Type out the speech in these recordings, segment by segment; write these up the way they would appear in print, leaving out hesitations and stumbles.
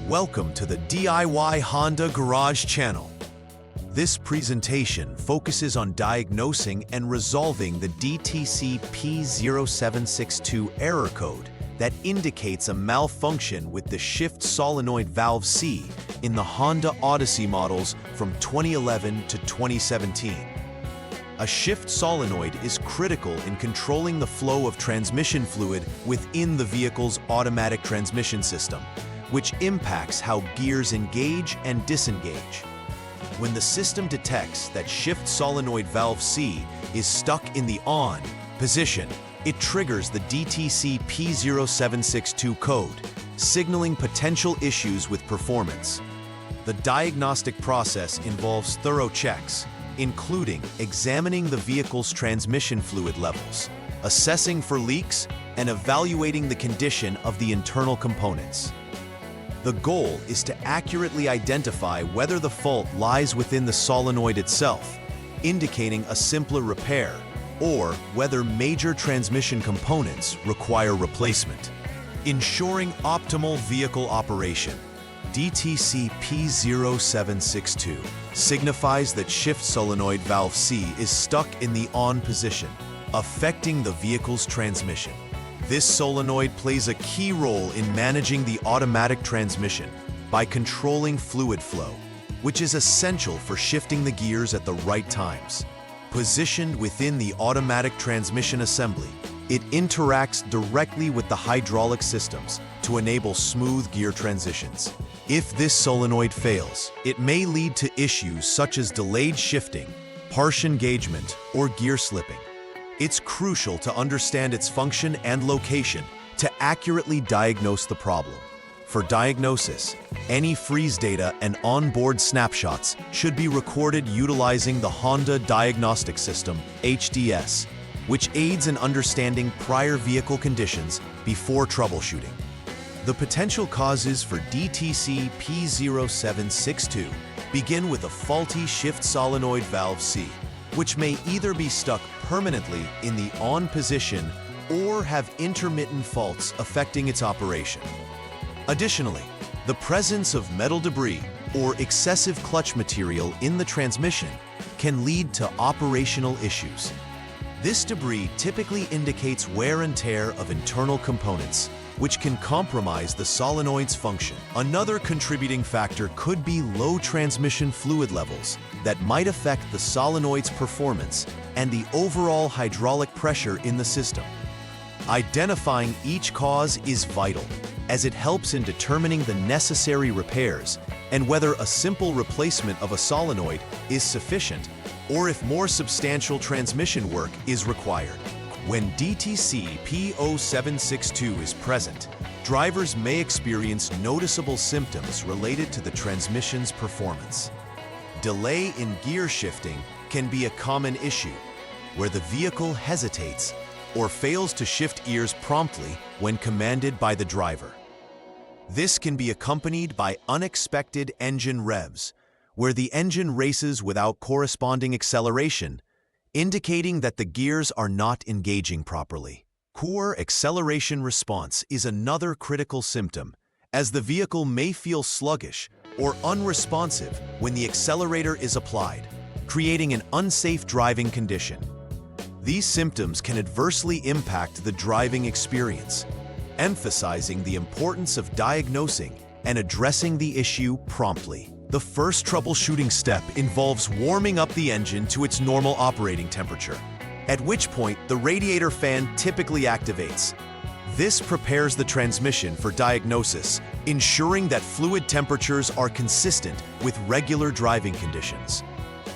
Welcome to the DIY Honda Garage channel. This presentation focuses on diagnosing and resolving the DTC P0762 error code that indicates a malfunction with the Shift Solenoid Valve C in the Honda Odyssey models from 2011 to 2017. A shift solenoid is critical in controlling the flow of transmission fluid within the vehicle's automatic transmission system, which impacts how gears engage and disengage. When the system detects that Shift Solenoid Valve C is stuck in the on position, it triggers the DTC P0762 code, signaling potential issues with performance. The diagnostic process involves thorough checks, including examining the vehicle's transmission fluid levels, assessing for leaks, and evaluating the condition of the internal components. The goal is to accurately identify whether the fault lies within the solenoid itself, indicating a simpler repair, or whether major transmission components require replacement. Ensuring optimal vehicle operation, DTC P0762 signifies that Shift Solenoid Valve C is stuck in the on position, affecting the vehicle's transmission. This solenoid plays a key role in managing the automatic transmission by controlling fluid flow, which is essential for shifting the gears at the right times. Positioned within the automatic transmission assembly, it interacts directly with the hydraulic systems to enable smooth gear transitions. If this solenoid fails, it may lead to issues such as delayed shifting, harsh engagement, or gear slipping. It's crucial to understand its function and location to accurately diagnose the problem. For diagnosis, any freeze data and onboard snapshots should be recorded utilizing the Honda Diagnostic System, HDS, which aids in understanding prior vehicle conditions before troubleshooting. The potential causes for DTC P0762 begin with a faulty Shift Solenoid Valve C, which may either be stuck permanently in the on position or have intermittent faults affecting its operation. Additionally, the presence of metal debris or excessive clutch material in the transmission can lead to operational issues. This debris typically indicates wear and tear of internal components, which can compromise the solenoid's function. Another contributing factor could be low transmission fluid levels that might affect the solenoid's performance and the overall hydraulic pressure in the system. Identifying each cause is vital, as it helps in determining the necessary repairs and whether a simple replacement of a solenoid is sufficient or if more substantial transmission work is required. When DTC P0762 is present, drivers may experience noticeable symptoms related to the transmission's performance. Delay in gear shifting can be a common issue, where the vehicle hesitates or fails to shift gears promptly when commanded by the driver. This can be accompanied by unexpected engine revs, where the engine races without corresponding acceleration, indicating that the gears are not engaging properly. Poor acceleration response is another critical symptom, as the vehicle may feel sluggish or unresponsive when the accelerator is applied, creating an unsafe driving condition. These symptoms can adversely impact the driving experience, emphasizing the importance of diagnosing and addressing the issue promptly. The first troubleshooting step involves warming up the engine to its normal operating temperature, at which point the radiator fan typically activates. This prepares the transmission for diagnosis, ensuring that fluid temperatures are consistent with regular driving conditions.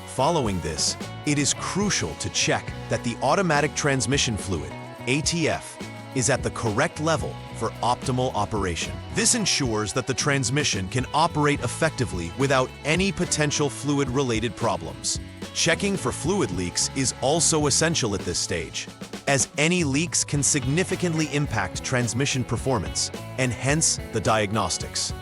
Following this, it is crucial to check that the automatic transmission fluid, ATF, is at the correct level for optimal operation. This ensures that the transmission can operate effectively without any potential fluid-related problems. Checking for fluid leaks is also essential at this stage, as any leaks can significantly impact transmission performance and hence the diagnostics.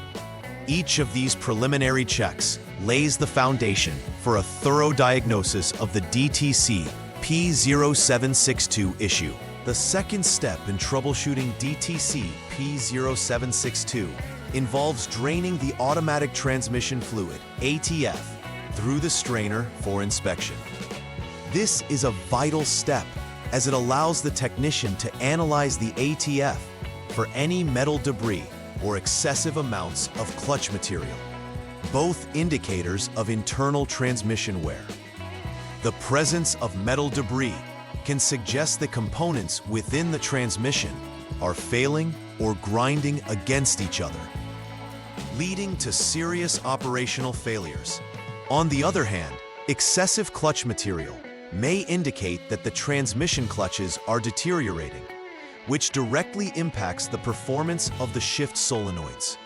Each of these preliminary checks lays the foundation for a thorough diagnosis of the DTC P0762 issue. The second step in troubleshooting DTC P0762 involves draining the automatic transmission fluid, ATF, through the strainer for inspection. This is a vital step as it allows the technician to analyze the ATF for any metal debris or excessive amounts of clutch material, both indicators of internal transmission wear. The presence of metal debris can suggest the components within the transmission are failing or grinding against each other, leading to serious operational failures. On the other hand, excessive clutch material may indicate that the transmission clutches are deteriorating, which directly impacts the performance of the shift solenoids.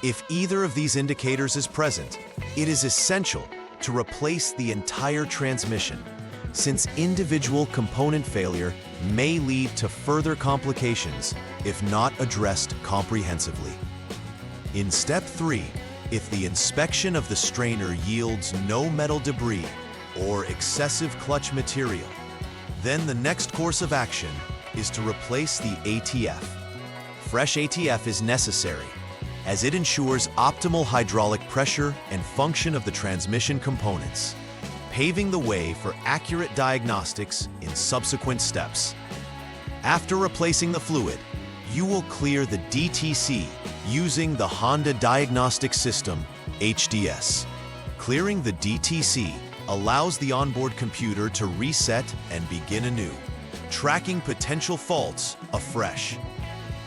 If either of these indicators is present, it is essential to replace the entire transmission, since individual component failure may lead to further complications if not addressed comprehensively. In Step 3, if the inspection of the strainer yields no metal debris or excessive clutch material, then the next course of action is to replace the ATF. Fresh ATF is necessary, as it ensures optimal hydraulic pressure and function of the transmission components, paving the way for accurate diagnostics in subsequent steps. After replacing the fluid, you will clear the DTC using the Honda Diagnostics System, HDS. Clearing the DTC allows the onboard computer to reset and begin anew, tracking potential faults afresh.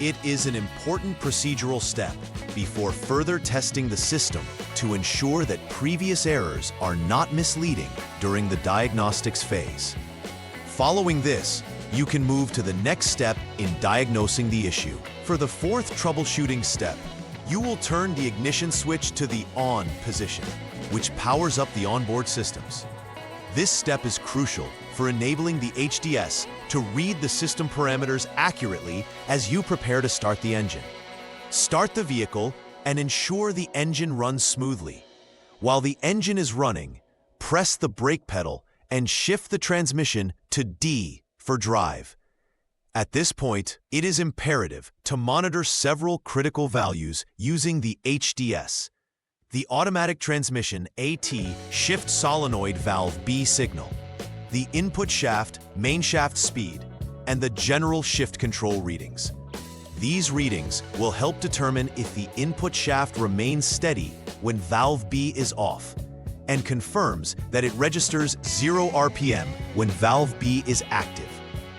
It is an important procedural step before further testing the system to ensure that previous errors are not misleading during the diagnostics phase. Following this, you can move to the next step in diagnosing the issue. For the fourth troubleshooting step, you will turn the ignition switch to the on position, which powers up the onboard systems. This step is crucial for enabling the HDS to read the system parameters accurately as you prepare to start the engine. Start the vehicle and ensure the engine runs smoothly. While the engine is running, press the brake pedal and shift the transmission to D for drive. At this point, it is imperative to monitor several critical values using the HDS. The automatic transmission AT Shift Solenoid Valve B signal, the input shaft, main shaft speed, and the general shift control readings. These readings will help determine if the input shaft remains steady when valve B is off, and confirms that it registers 0 RPM when valve B is active,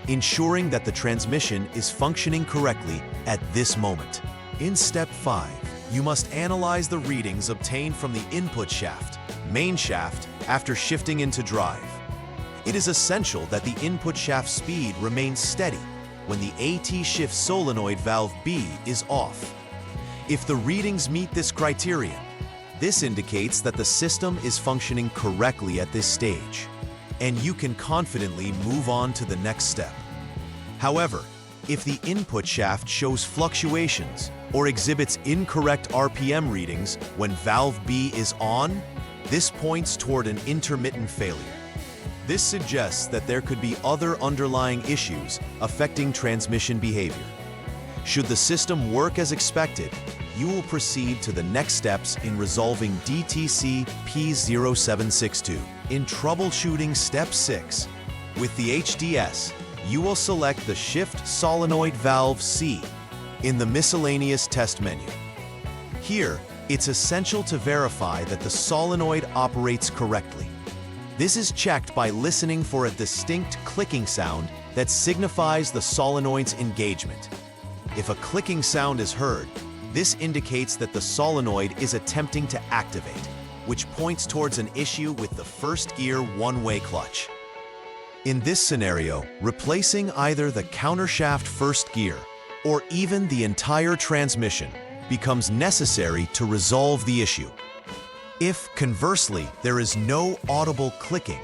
ensuring that the transmission is functioning correctly at this moment. In Step 5, you must analyze the readings obtained from the input shaft, main shaft, after shifting into drive. It is essential that the input shaft speed remains steady when the AT Shift Solenoid Valve B is off. If the readings meet this criterion, this indicates that the system is functioning correctly at this stage, and you can confidently move on to the next step. However, if the input shaft shows fluctuations or exhibits incorrect RPM readings when valve B is on, this points toward an intermittent failure. This suggests that there could be other underlying issues affecting transmission behavior. Should the system work as expected, you will proceed to the next steps in resolving DTC P0762. In Troubleshooting Step 6, with the HDS, you will select the Shift Solenoid Valve C in the Miscellaneous Test menu. Here, it's essential to verify that the solenoid operates correctly. This is checked by listening for a distinct clicking sound that signifies the solenoid's engagement. If a clicking sound is heard, this indicates that the solenoid is attempting to activate, which points towards an issue with the first gear one-way clutch. In this scenario, replacing either the countershaft first gear or even the entire transmission becomes necessary to resolve the issue. If, conversely, there is no audible clicking,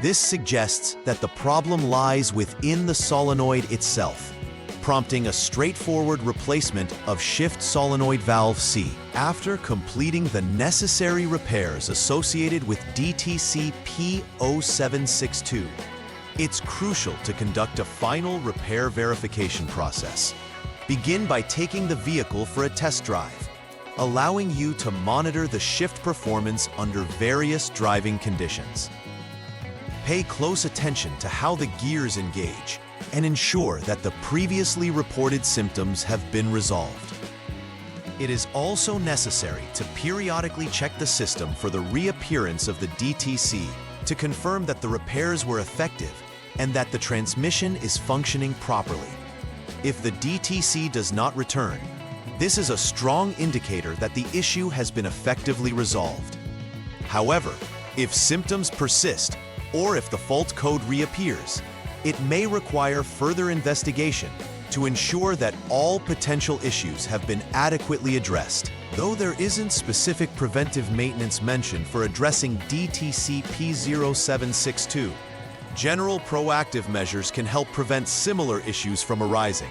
this suggests that the problem lies within the solenoid itself, prompting a straightforward replacement of Shift Solenoid Valve C. After completing the necessary repairs associated with DTC P0762, it's crucial to conduct a final repair verification process. Begin by taking the vehicle for a test drive. allowing you to monitor the shift performance under various driving conditions. Pay close attention to how the gears engage and ensure that the previously reported symptoms have been resolved. It is also necessary to periodically check the system for the reappearance of the DTC to confirm that the repairs were effective and that the transmission is functioning properly. If the DTC does not return, this is a strong indicator that the issue has been effectively resolved. However, if symptoms persist or if the fault code reappears, it may require further investigation to ensure that all potential issues have been adequately addressed. Though there isn't specific preventive maintenance mentioned for addressing DTC P0762, general proactive measures can help prevent similar issues from arising.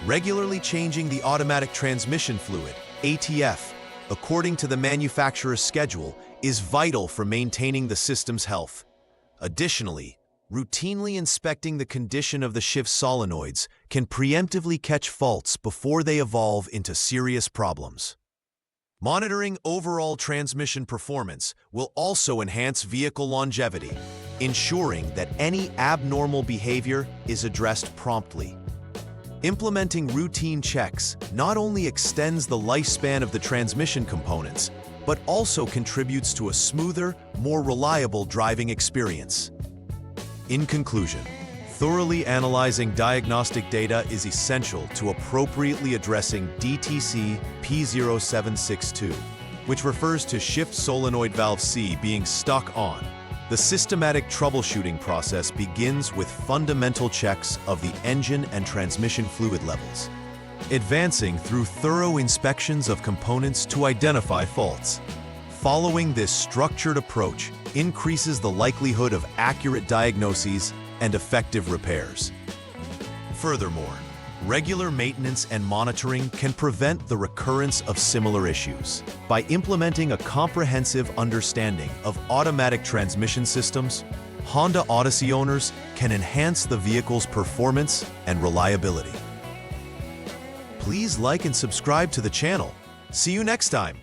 Regularly changing the automatic transmission fluid, ATF, according to the manufacturer's schedule, is vital for maintaining the system's health. Additionally, routinely inspecting the condition of the shift solenoids can preemptively catch faults before they evolve into serious problems. Monitoring overall transmission performance will also enhance vehicle longevity, ensuring that any abnormal behavior is addressed promptly. Implementing routine checks not only extends the lifespan of the transmission components, but also contributes to a smoother, more reliable driving experience. In conclusion, thoroughly analyzing diagnostic data is essential to appropriately addressing DTC P0762, which refers to Shift Solenoid Valve C being stuck on. The systematic troubleshooting process begins with fundamental checks of the engine and transmission fluid levels, advancing through thorough inspections of components to identify faults. Following this structured approach increases the likelihood of accurate diagnoses and effective repairs. Furthermore, regular maintenance and monitoring can prevent the recurrence of similar issues. By implementing a comprehensive understanding of automatic transmission systems, Honda Odyssey owners can enhance the vehicle's performance and reliability. Please like and subscribe to the channel. See you next time.